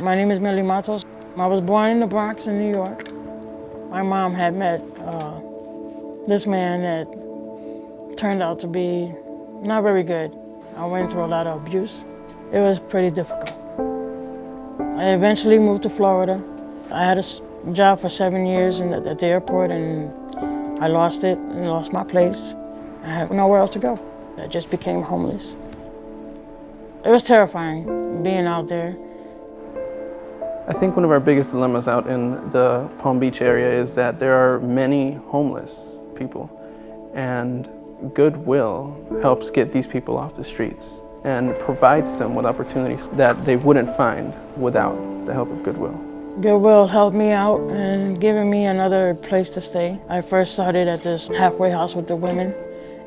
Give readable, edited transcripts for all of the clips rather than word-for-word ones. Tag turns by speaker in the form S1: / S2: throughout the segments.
S1: My name is Millie Matos. I was born in the Bronx in New York. My mom had met this man that turned out to be not very good. I went through a lot of abuse. It was pretty difficult. I eventually moved to Florida. I had a job for 7 years at the airport, and I lost it and lost my place. I had nowhere else to go. I just became homeless. It was terrifying being out there.
S2: I think one of our biggest dilemmas out in the Palm Beach area is that there are many homeless people, and Goodwill helps get these people off the streets and provides them with opportunities that they wouldn't find without the help of Goodwill.
S1: Goodwill helped me out and given me another place to stay. I first started at this halfway house with the women,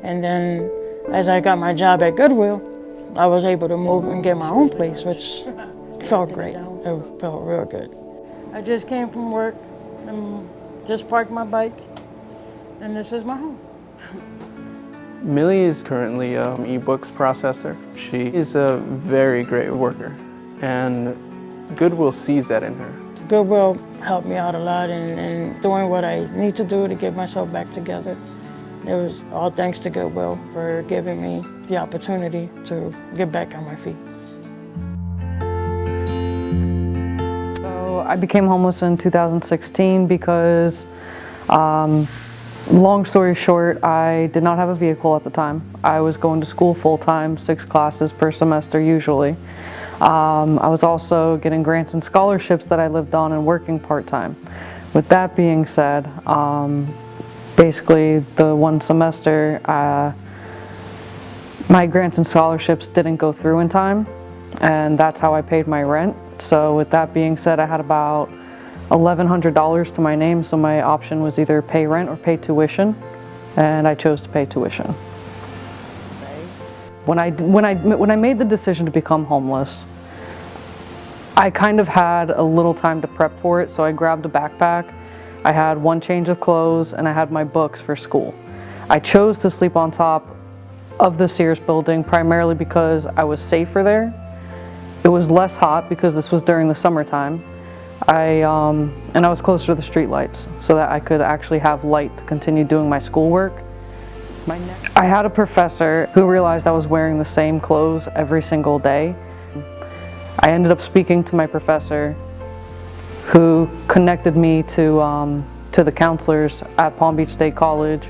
S1: and then as I got my job at Goodwill, I was able to move and get my own place, which felt great. It felt real good. I just came from work and just parked my bike, and this is my home.
S2: Millie is currently an e-books processor. She is a very great worker, and Goodwill sees that in her.
S1: Goodwill helped me out a lot in doing what I need to do to get myself back together. It was all thanks to Goodwill for giving me the opportunity to get back on my feet.
S3: So I became homeless in 2016 because, long story short, I did not have a vehicle at the time. I was going to school full-time, 6 classes per semester usually. I was also getting grants and scholarships that I lived on and working part-time. With that being said, basically the one semester my grants and scholarships didn't go through in time, and that's how I paid my rent. So with that being said, I had about $1,100 to my name, so my option was either pay rent or pay tuition, and I chose to pay tuition. When I made the decision to become homeless, I kind of had a little time to prep for it, so I grabbed a backpack. I had 1 change of clothes, and I had my books for school. I chose to sleep on top of the Sears building primarily because I was safer there. It was less hot because this was during the summertime. And I was closer to the street lights so that I could actually have light to continue doing my schoolwork. I had a professor who realized I was wearing the same clothes every single day. I ended up speaking to my professor, who connected me to the counselors at Palm Beach State College.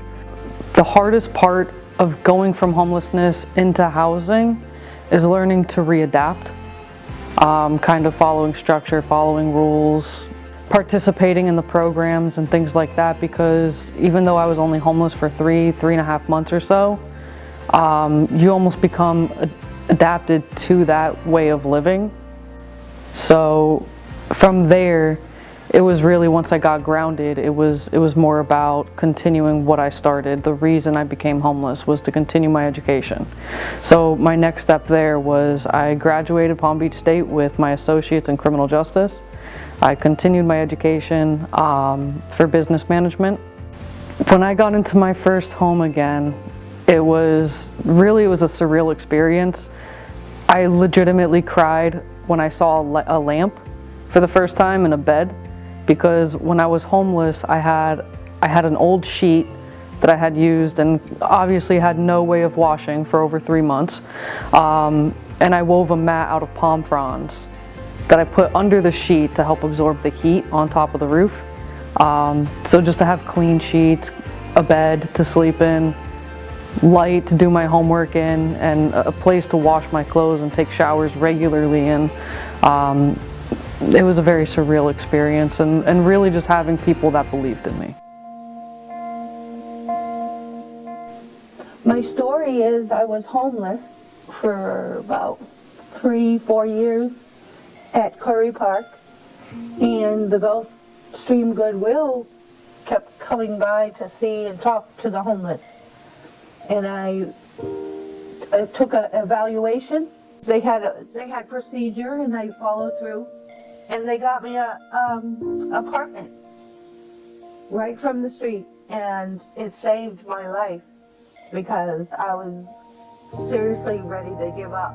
S3: The hardest part of going from homelessness into housing is learning to readapt, kind of following structure, following rules, participating in the programs and things like that, because even though I was only homeless for 3.5 months or so, you almost become adapted to that way of living. So from there, it was really, once I got grounded, it was more about continuing what I started. The reason I became homeless was to continue my education. So my next step there was I graduated Palm Beach State with my associates in criminal justice. I continued my education for business management. When I got into my first home again, it was a surreal experience. I legitimately cried when I saw a lamp for the first time in a bed, because when I was homeless, I had an old sheet that I had used and obviously had no way of washing for over 3 months. And I wove a mat out of palm fronds that I put under the sheet to help absorb the heat on top of the roof. So just to have clean sheets, a bed to sleep in, light to do my homework in, and a place to wash my clothes and take showers regularly in. It was a very surreal experience, and really just having people that believed in me.
S4: My story is I was homeless for about 3-4 years at Curry Park, and the Gulfstream Goodwill kept coming by to see and talk to the homeless. And I took an evaluation. They had procedure, and I followed through, and they got me a apartment right from the street, and it saved my life because I was seriously ready to give up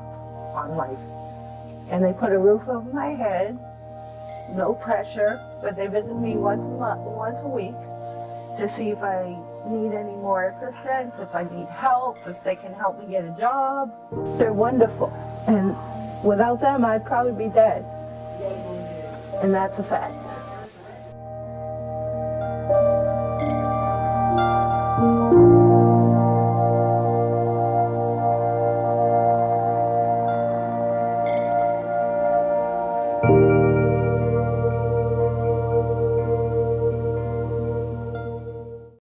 S4: on life. And they put a roof over my head, no pressure, but they visit me once a week to see if I need any more assistance, if I need help, if they can help me get a job. They're wonderful, and without them, I'd probably be dead, and that's a fact.